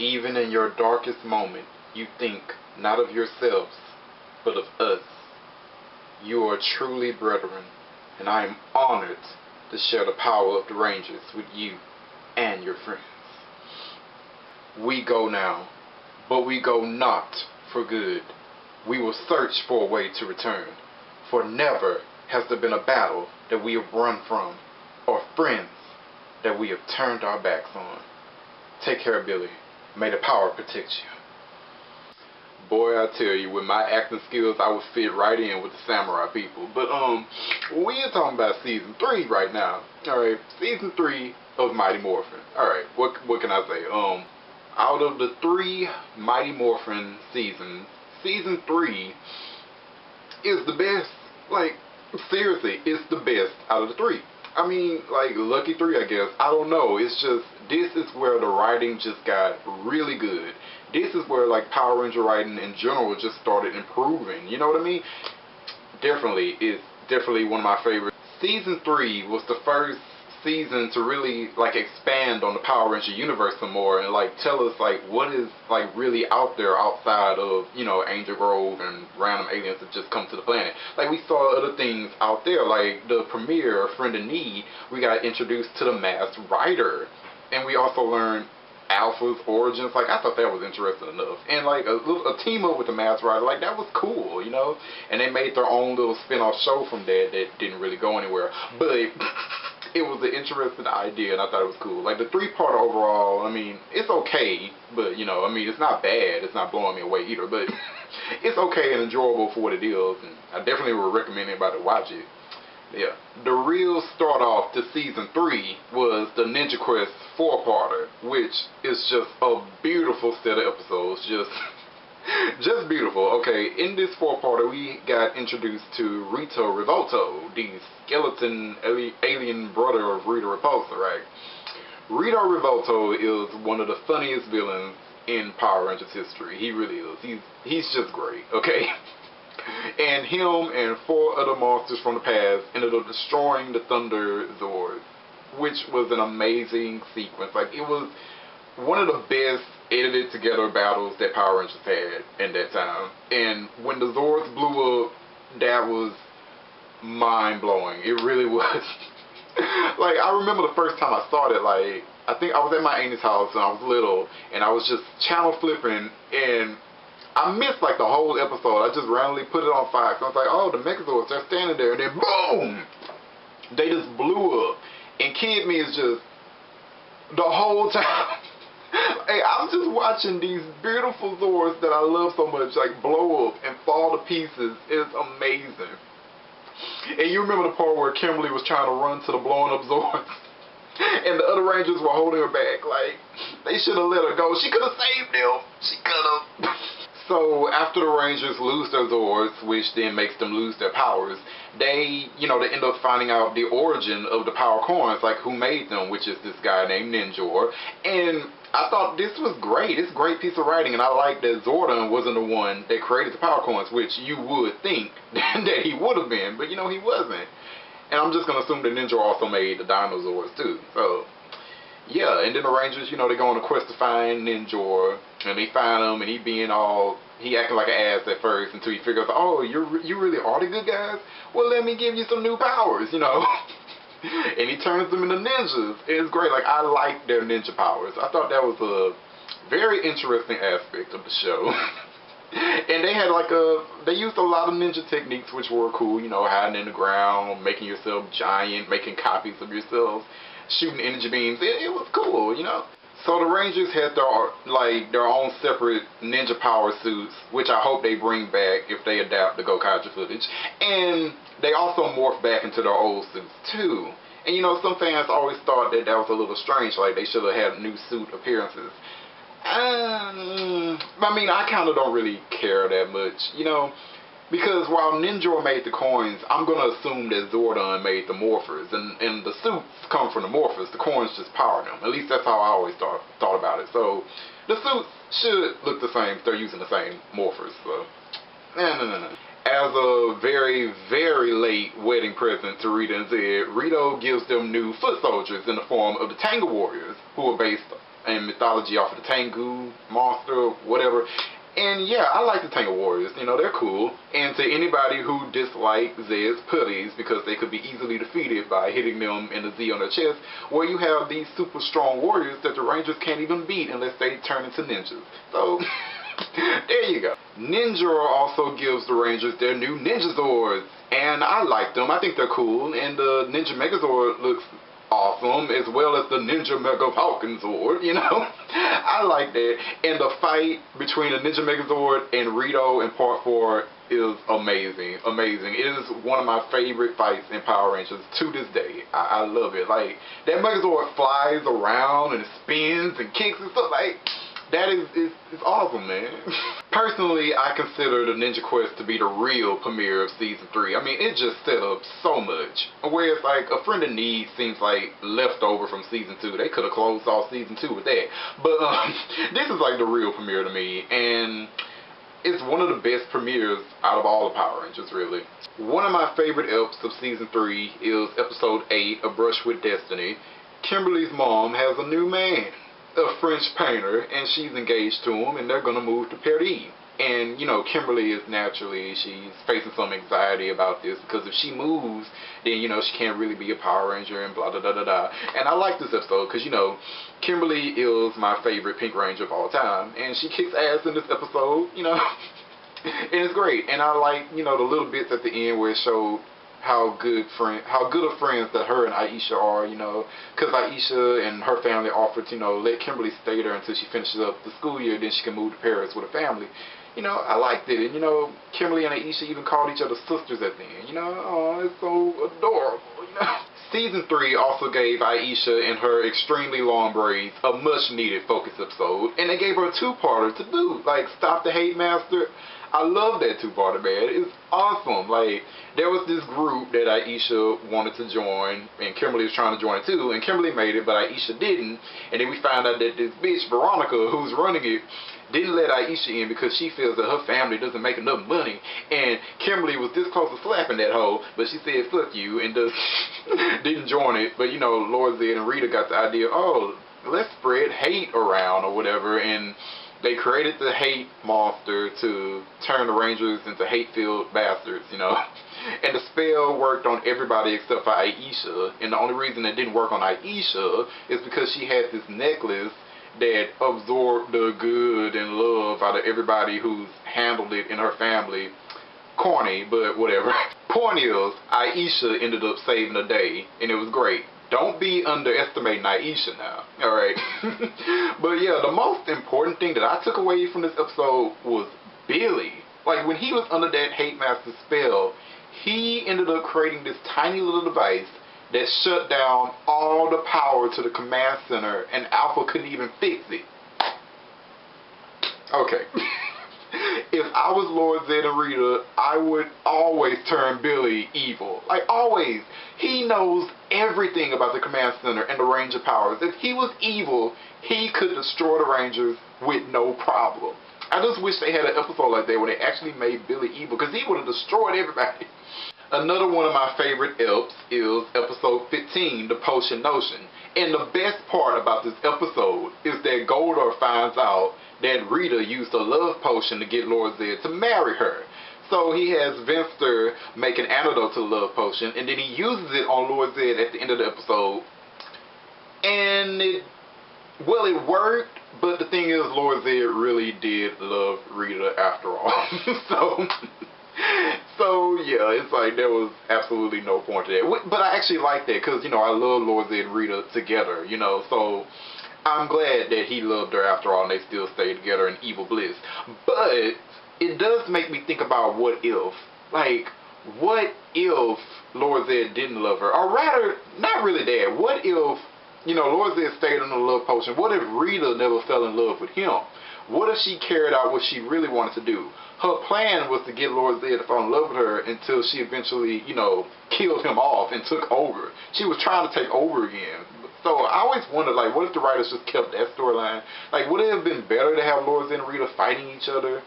Even in your darkest moment, you think not of yourselves, but of us. You are truly brethren, and I am honored to share the power of the Rangers with you and your friends. We go now, but we go not for good. We will search for a way to return, for never has there been a battle that we have run from, or friends that we have turned our backs on. Take care, Billy. May the power protect you. Boy, I tell you, with my acting skills, I would fit right in with the samurai people. But we are talking about season 3 right now. All right, season 3 of Mighty Morphin. All right, what can I say? Out of the 3 Mighty Morphin seasons, season 3 is the best. Like, seriously, it's the best out of the 3. I mean, like, lucky 3, I guess. I don't know. It's just, this is where the writing just got really good. This is where, like, Power Ranger writing in general just started improving. You know what I mean? Definitely, it's definitely one of my favorites. Season 3 was the first season to really, like, expand on the Power Ranger universe some more and, like, tell us, like, what is, like, really out there outside of, you know, Angel Grove and random aliens that just come to the planet. Like, we saw other things out there, like the premiere, Friend in Need. We got introduced to the Masked Rider, and we also learned Alpha's origins. Like, I thought that was interesting enough. And, like, a team up with the Masked Rider, like, that was cool, you know? And they made their own little spin-off show from that didn't really go anywhere. But it was an interesting idea, and I thought it was cool. Like, the 3-part overall, I mean, it's okay, but, you know, I mean, it's not bad. It's not blowing me away either, but it's okay and enjoyable for what it is, and I definitely would recommend anybody to watch it. Yeah. The real start off to season 3 was the Ninja Quest 4-parter, which is just a beautiful set of episodes. Just beautiful. Okay, in this 4-parter, we got introduced to Rita Revolto, the skeleton alien brother of Rita Repulsa, right? Rita Revolto is one of the funniest villains in Power Rangers history. He really is. He's just great, okay? And him and 4 other monsters from the past ended up destroying the Thunder Zords, which was an amazing sequence. Like, it was one of the best edited together battles that Power Rangers had in that time. And when the Zords blew up, that was mind blowing. It really was. Like, I remember the first time I saw it, like, I think I was at my auntie's house and I was little, and I was just channel flipping, and I missed, like, the whole episode. I just randomly put it on Fox. I was like, oh, the Megazords, they're standing there. And then, boom! They just blew up. And Kid Me is just, the whole time, hey, I'm just watching these beautiful Zords that I love so much, like, blow up and fall to pieces. It's amazing. And you remember the part where Kimberly was trying to run to the blowing up Zords? And the other Rangers were holding her back. Like, they should have let her go. She could have saved them. She could have. So, after the Rangers lose their Zords, which then makes them lose their powers, they end up finding out the origin of the power coins, like who made them, which is this guy named Ninjor. And I thought this was great. It's a great piece of writing, and I like that Zordon wasn't the one that created the power coins, which you would think that he would have been, but, you know, he wasn't. And I'm just going to assume that Ninjor also made the dinosaurs, too. So, yeah, and then the Rangers, you know, they go on a quest to find Ninjor, and they find him, and he acting like an ass at first until he figures out, oh, you really are the good guys? Well, let me give you some new powers, you know. And he turns them into ninjas. It's great. Like, I like their ninja powers. I thought that was a very interesting aspect of the show. And they had, like, they used a lot of ninja techniques, which were cool, you know, hiding in the ground, making yourself giant, making copies of yourself, shooting energy beams. It was cool, you know. So the Rangers had their own separate ninja power suits, which I hope they bring back if they adapt the Gokaiger footage. And they also morph back into their old suits too. And, you know, some fans always thought that was a little strange, like they should have had new suit appearances. I mean, I kind of don't really care that much, you know. Because while Ninjor made the coins, I'm going to assume that Zordon made the morphers. And the suits come from the morphers. The coins just power them. At least that's how I always thought about it. So the suits should look the same if they're using the same morphers. So, no. As a very, very late wedding present to Rita and Zedd, Rito gives them new foot soldiers in the form of the Tangle Warriors, who are based and mythology off of the Tengu monster, whatever. And yeah, I like the Tango Warriors. You know, they're cool. And to anybody who dislikes Zedd's putties because they could be easily defeated by hitting them in the Z on their chest, well, you have these super strong warriors that the Rangers can't even beat unless they turn into ninjas. So, there you go. Ninja also gives the Rangers their new Ninja Zords. And I like them. I think they're cool. And the Ninja Megazord looks awesome, as well as the Ninja Mega Falcon Zord, you know. I like that. And the fight between the Ninja Megazord and Rito in Part 4 is amazing. Amazing. It is one of my favorite fights in Power Rangers to this day. I love it. Like, that Megazord flies around and spins and kicks and stuff. Like, that is awesome, man. Personally, I consider the Ninja Quest to be the real premiere of Season 3. I mean, it just set up so much. Whereas, like, A Friend in Need seems like leftover from Season 2. They could have closed off Season 2 with that. But, this is like the real premiere to me. And it's one of the best premieres out of all the Power Rangers, really. One of my favorite eps of Season 3 is Episode 8, A Brush with Destiny. Kimberly's mom has a new man, a French painter, and she's engaged to him, and they're gonna move to Paris. And, you know, Kimberly is naturally, she's facing some anxiety about this, because if she moves, then, you know, she can't really be a Power Ranger and blah, blah, blah, blah, blah. And I like this episode, because, you know, Kimberly is my favorite Pink Ranger of all time, and she kicks ass in this episode, you know, and it's great. And I like, you know, the little bits at the end where it showed how good of friends that her and Aisha are, you know, because Aisha and her family offered to, you know, let Kimberly stay there until she finishes up the school year, then she can move to Paris with her family. You know, I liked it. And, you know, Kimberly and Aisha even called each other sisters at the end. You know, oh, it's so adorable, you know. Season 3 also gave Aisha and her extremely long braids a much-needed focus episode, and they gave her a two-parter to do, like Stop the Hate Master. I love that two-parter, man. It's awesome. Like, there was this group that Aisha wanted to join, and Kimberly was trying to join it too, and Kimberly made it, but Aisha didn't. And then we found out that this bitch, Veronica, who's running it, didn't let Aisha in because she feels that her family doesn't make enough money. And Kimberly was this close to slapping that hoe, but she said, fuck you, and just didn't join it. But, you know, Lord Zedd and Rita got the idea, oh, let's spread hate around or whatever, and they created the hate monster to turn the Rangers into hate-filled bastards, you know. And the spell worked on everybody except for Aisha. And the only reason it didn't work on Aisha is because she had this necklace that absorbed the good and love out of everybody who's handled it in her family. Corny, but whatever. Point is, Aisha ended up saving the day, and it was great. Don't be underestimating Aisha now, alright? But yeah, the most important thing that I took away from this episode was Billy. Like, when he was under that Hate Master spell, he ended up creating this tiny little device that shut down all the power to the command center, and Alpha couldn't even fix it. Okay. If I was Lord Zedd and Rita, I would always turn Billy evil. Like, always. He knows everything about the command center and the Ranger powers. If he was evil, he could destroy the Rangers with no problem. I just wish they had an episode like that where they actually made Billy evil, because he would have destroyed everybody. Another one of my favorite eps is episode 15, The Potion Notion. And the best part about this episode is that Goldar finds out that Rita used a love potion to get Lord Zedd to marry her. So he has Venster make an antidote to the love potion, and then he uses it on Lord Zedd at the end of the episode. And it worked, but the thing is, Lord Zedd really did love Rita after all. So yeah, it's like there was absolutely no point to that. But I actually like that because, you know, I love Lord Zedd and Rita together, you know, so I'm glad that he loved her after all and they still stay together in evil bliss. But it does make me think about what if. Like, what if Lord Zedd didn't love her? Or rather, not really that. What if, you know, Lord Zedd stayed on the love potion? What if Rita never fell in love with him? What if she carried out what she really wanted to do? Her plan was to get Lord Zedd to fall in love with her until she eventually, you know, killed him off and took over. She was trying to take over again. So I always wondered, like, what if the writers just kept that storyline? Like, would it have been better to have Lord Zedd and Rita fighting each other?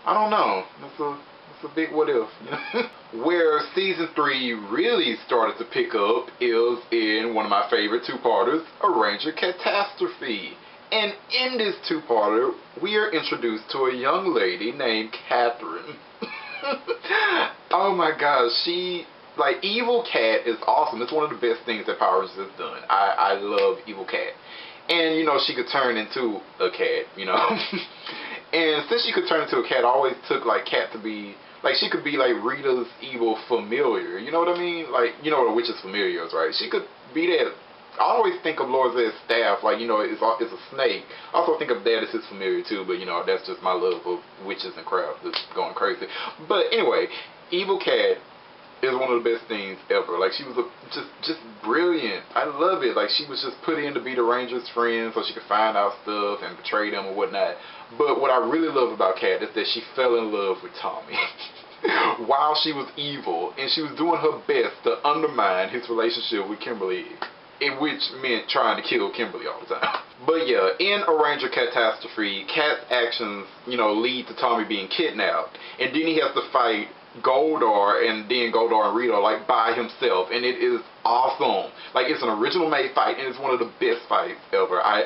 I don't know. It's a big what if. You know? Where Season 3 really started to pick up is in one of my favorite two-parters, A Ranger Catastrophe. And in this two-parter, we are introduced to a young lady named Katherine. Oh my gosh, Evil Cat is awesome. It's one of the best things that Power Rangers has done. I love Evil Cat. And, you know, she could turn into a cat, you know. And since she could turn into a cat, I always took, like, Cat to be, like, she could be, like, Rita's evil familiar. You know what I mean? Like, you know what a witch's familiar is, right? She could be that. I always think of Lord Zedd's staff, like, you know, it's a snake. I also think of that as his familiar, too. But, you know, that's just my love of witches and crap that's going crazy. But, anyway, Evil Cat is one of the best things ever. Like, she was just brilliant. I love it. Like, she was just put in to be the Rangers' friend so she could find out stuff and betray them or whatnot. But what I really love about Kat is that she fell in love with Tommy while she was evil, and she was doing her best to undermine his relationship with Kimberly, which meant trying to kill Kimberly all the time. But yeah, in a Ranger catastrophe, Kat's actions, you know, lead to Tommy being kidnapped, and then he has to fight Goldar and then Goldar and Rita, like, by himself, and it is awesome. Like, it's an original made fight, and it's one of the best fights ever. I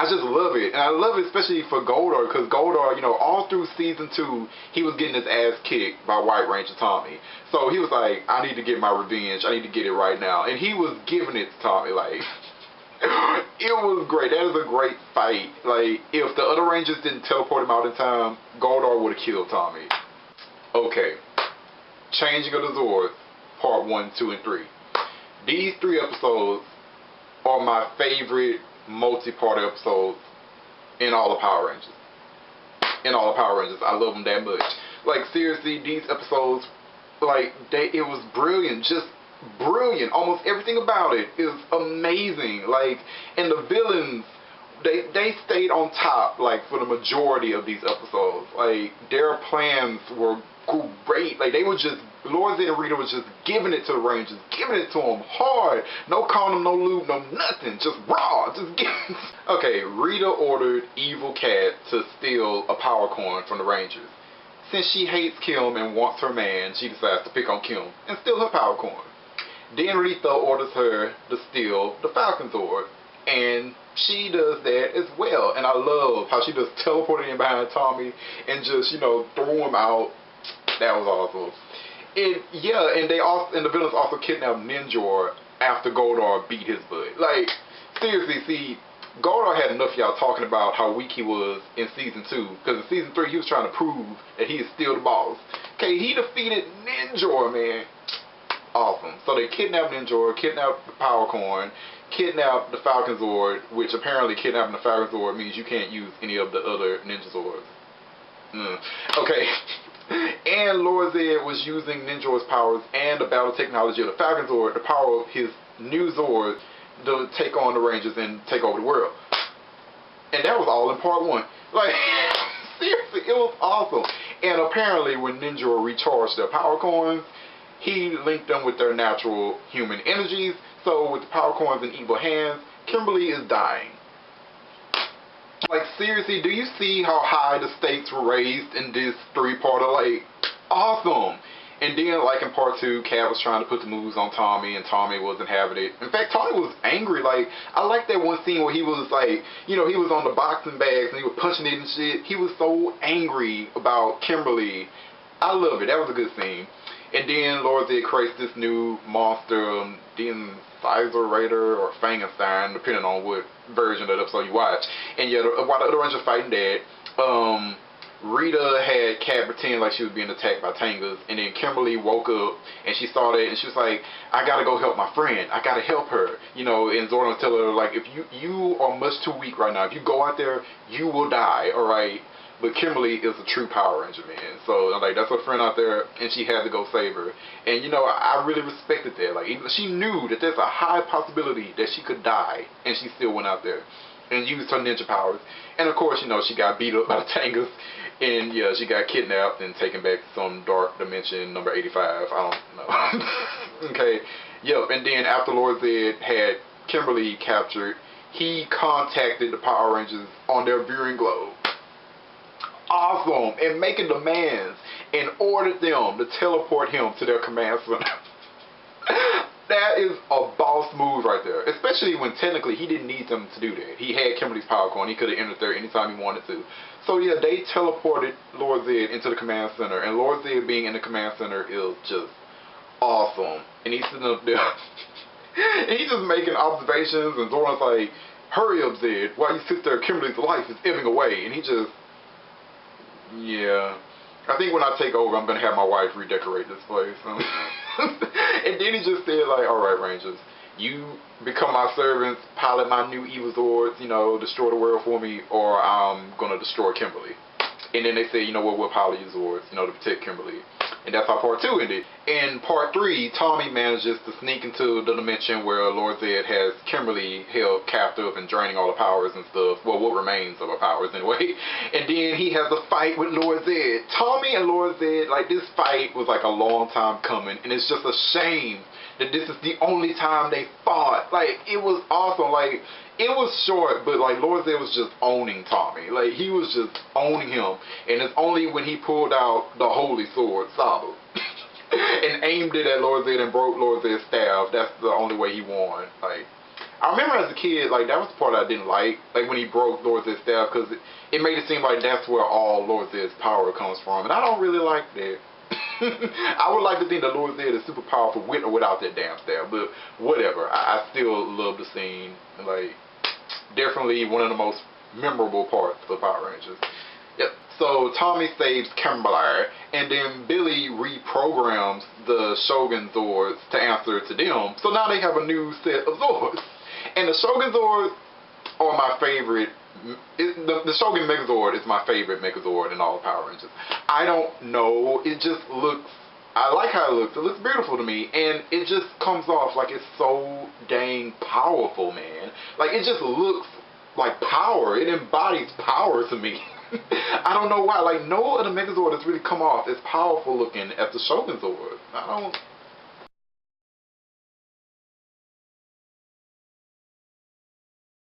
just love it, and I love it especially for Goldar, because Goldar, you know, all through season 2, he was getting his ass kicked by White Ranger Tommy. So he was like, I need to get my revenge. I need to get it right now, and he was giving it to Tommy, like. It was great. That is a great fight. Like, if the other Rangers didn't teleport him out in time, Goldar would have killed Tommy. Okay, Changing of the Zords, part 1, 2, and 3. These 3 episodes are my favorite multi-part episodes in all the Power Rangers. In all the Power Rangers, I love them that much. Like, seriously, these episodes, like, it was brilliant, just brilliant. Almost everything about it is amazing. Like, and the villains, they stayed on top, like, for the majority of these episodes. Like, their plans were great. Like, they were just, Lord Zedd and Rita was just giving it to the Rangers, giving it to them hard. No condom, no lube, no nothing. Just raw. Just giving. Okay, Rita ordered Evil Cat to steal a power coin from the Rangers. Since she hates Kim and wants her man, she decides to pick on Kim and steal her power coin. Then Rita orders her to steal the Falcon Zord, and she does that as well. And I love how she just teleported in behind Tommy and just, you know, threw him out. That was awesome. And yeah, and the villains also kidnapped Ninjor after Goldar beat his butt. Like, seriously, see, Goldar had enough of y'all talking about how weak he was in season 2, because in season 3 he was trying to prove that he is still the boss. Okay, he defeated Ninjor, man. Awesome. So they kidnapped Ninjor, kidnapped the power coin, kidnapped the Falcon Zord, which apparently kidnapping the Falcon Zord means you can't use any of the other Ninja Zords. Okay. And Lord Zedd was using Ninjor's powers and the battle technology of the Falcon Zord, the power of his new Zord, to take on the Rangers and take over the world. And that was all in part 1. Like, seriously, it was awesome. And apparently when Ninjor recharged their power coins, he linked them with their natural human energies. So with the power coins in evil hands, Kimberly is dying. Like, seriously, do you see how high the stakes were raised in this 3-parter? Like, awesome. And then, like, in part 2, Kat was trying to put the moves on Tommy, and Tommy wasn't having it. In fact, Tommy was angry. Like, I like that one scene where he was, like, you know, he was on the boxing bags, and he was punching it and shit. He was so angry about Kimberly. I love it. That was a good scene. And then Lord Zedd creates this new monster, then Sizer Raider or Frankenstein, depending on what version of the episode you watch. And yeah, while the other Rangers fighting that, Rita had Kat pretend like she was being attacked by Tangas, and then Kimberly woke up and she saw that and she was like, I gotta go help my friend. I gotta help her. You know, and Zord was telling her, like, if you are much too weak right now. If you go out there, you will die, alright? But Kimberly is a true Power Ranger, man. So, like, that's her friend out there, and she had to go save her. And, you know, I really respected that. Like, she knew that there's a high possibility that she could die, and she still went out there and used her ninja powers. And, of course, you know, she got beat up by the Tangas, and, yeah, she got kidnapped and taken back to some dark dimension, number 85. I don't know. Okay. Yep. And then after Lord Zedd had Kimberly captured, he contacted the Power Rangers on their viewing globe. Awesome, and making demands, and ordered them to teleport him to their command center. That is a boss move right there. Especially when technically he didn't need them to do that. He had Kimberly's power core and he could have entered there anytime he wanted to. So yeah, they teleported Lord Zedd into the command center. And Lord Zedd being in the command center is just awesome. And he's sitting up there and he's just making observations, and Zord's like, hurry up, Zedd, while you sit there, Kimberly's life is ebbing away. And he just, yeah. I think when I take over, I'm going to have my wife redecorate this place. And then he just said, like, alright, Rangers, you become my servants, pilot my new evil Zords, you know, destroy the world for me, or I'm going to destroy Kimberly. And then they said, you know what, we'll pilot you Zords, you know, to protect Kimberly. And that's how part 2 ended. In part 3, Tommy manages to sneak into the dimension where Lord Zedd has Kimberly held captive and draining all the powers and stuff. Well, what remains of her powers anyway. And then he has a fight with Lord Zedd. Tommy and Lord Zedd, like, this fight was like a long time coming. And it's just a shame that this is the only time they fought. Like, it was awesome. Like, it was short, but like Lord Zedd was just owning Tommy. Like, he was just owning him. And it's only when he pulled out the holy sword, Sabu, and aimed it at Lord Zedd and broke Lord Zedd's staff, that's the only way he won. Like, I remember as a kid, like, that was the part I didn't like when he broke Lord Zedd's staff, because it made it seem like that's where all Lord Zedd's power comes from. And I don't really like that. I would like to think that Lord Zedd is super powerful with or without that damn staff, but whatever. I still love the scene. Like, definitely one of the most memorable parts of Power Rangers. Yep. So Tommy saves Kimberly, and then Billy reprograms the Shogun Zords to answer to them. So now they have a new set of Zords. And the Shogun Zords are my favorite. The Shogun Megazord is my favorite Megazord in all of Power Rangers. I don't know. It just looks, I like how it looks. It looks beautiful to me. And it just comes off like it's so dang powerful, man. Like, it just looks like power. It embodies power to me. I don't know why. Like, no other Megazord has really come off as powerful looking as the Shogun Zord. I don't